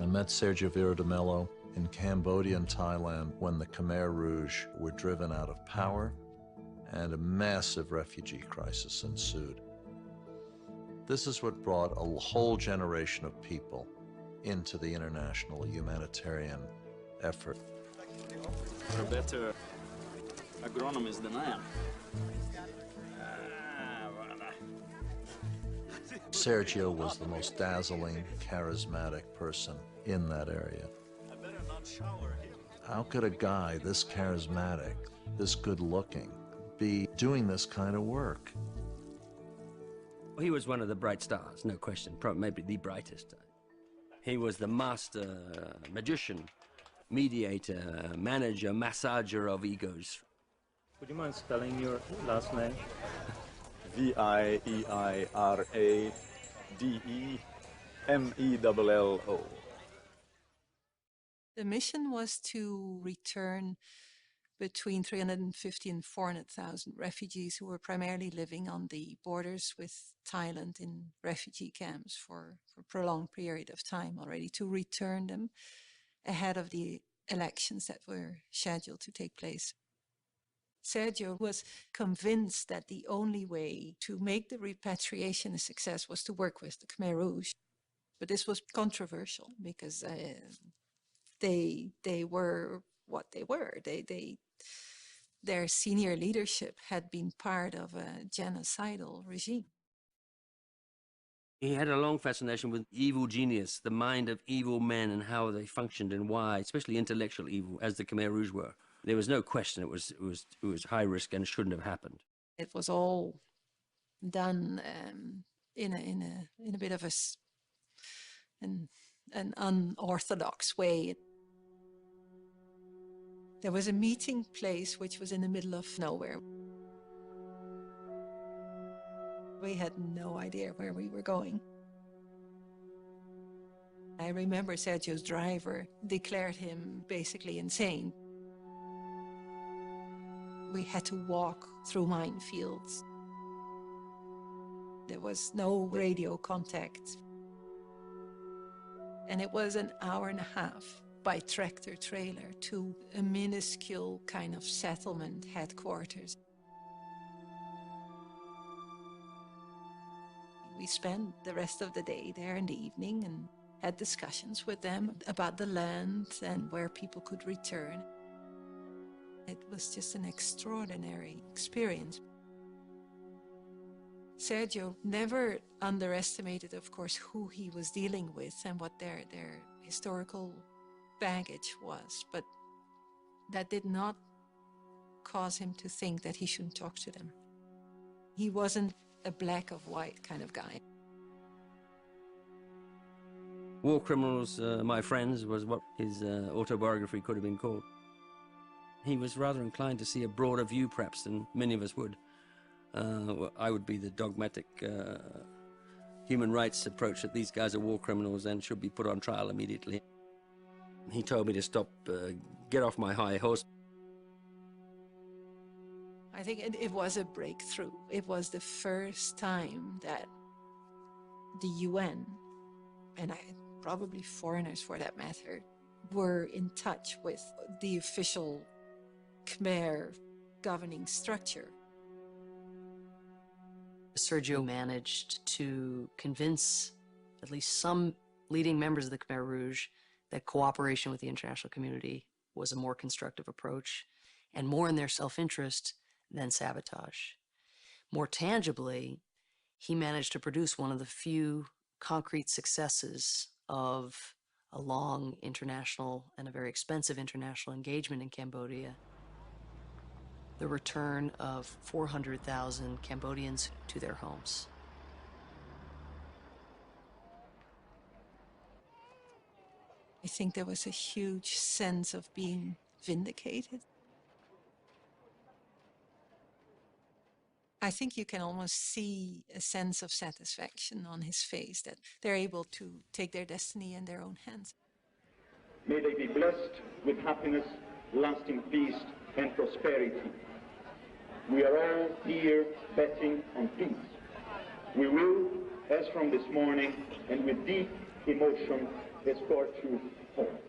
met Sergio de Mello in Cambodia and Thailand when the Khmer Rouge were driven out of power and a massive refugee crisis ensued. This is what brought a whole generation of people into the international humanitarian effort. You're a better agronomist than I am. Sergio was the most dazzling, charismatic person in that area. I better not shower here. How could a guy this charismatic, this good-looking, be doing this kind of work? He was one of the bright stars, no question, probably maybe the brightest. He was the master magician, mediator, manager, massager of egos. Would you mind spelling your last name? V-I-E-I-R-A-D-E-M-E-L-L-O. The mission was to return between 350 and 400,000 refugees who were primarily living on the borders with Thailand in refugee camps for a prolonged period of time already, to return them ahead of the elections that were scheduled to take place. Sergio was convinced that the only way to make the repatriation a success was to work with the Khmer Rouge. But this was controversial because they were what they were. Their senior leadership had been part of a genocidal regime. He had a long fascination with evil genius, the mind of evil men and how they functioned and why, especially intellectual evil, as the Khmer Rouge were. There was no question it was high risk and shouldn't have happened. It was all done in a bit of an unorthodox way. There was a meeting place which was in the middle of nowhere. We had no idea where we were going. I remember Sergio's driver declared him basically insane. We had to walk through minefields. There was no radio contact. And it was an hour and a half by tractor trailer to a minuscule kind of settlement headquarters. We spent the rest of the day there in the evening and had discussions with them about the land and where people could return. It was just an extraordinary experience. Sergio never underestimated, of course, who he was dealing with and what their historical baggage was, but that did not cause him to think that he shouldn't talk to them. He wasn't a black or white kind of guy. War Criminals, My Friends, was what his autobiography could have been called. He was rather inclined to see a broader view, perhaps, than many of us would. I would be the dogmatic human rights approach that these guys are war criminals and should be put on trial immediately. He told me to stop, get off my high horse. I think it was a breakthrough. It was the first time that the UN, and probably foreigners for that matter, were in touch with the official Khmer governing structure. Sergio managed to convince at least some leading members of the Khmer Rouge that cooperation with the international community was a more constructive approach and more in their self-interest than sabotage. More tangibly, he managed to produce one of the few concrete successes of a long international and a very expensive international engagement in Cambodia: the return of 400,000 Cambodians to their homes. I think there was a huge sense of being vindicated. I think you can almost see a sense of satisfaction on his face that they're able to take their destiny in their own hands. May they be blessed with happiness, lasting peace, and prosperity. We are all here betting on peace. We will, as from this morning, and with deep emotion escort you home.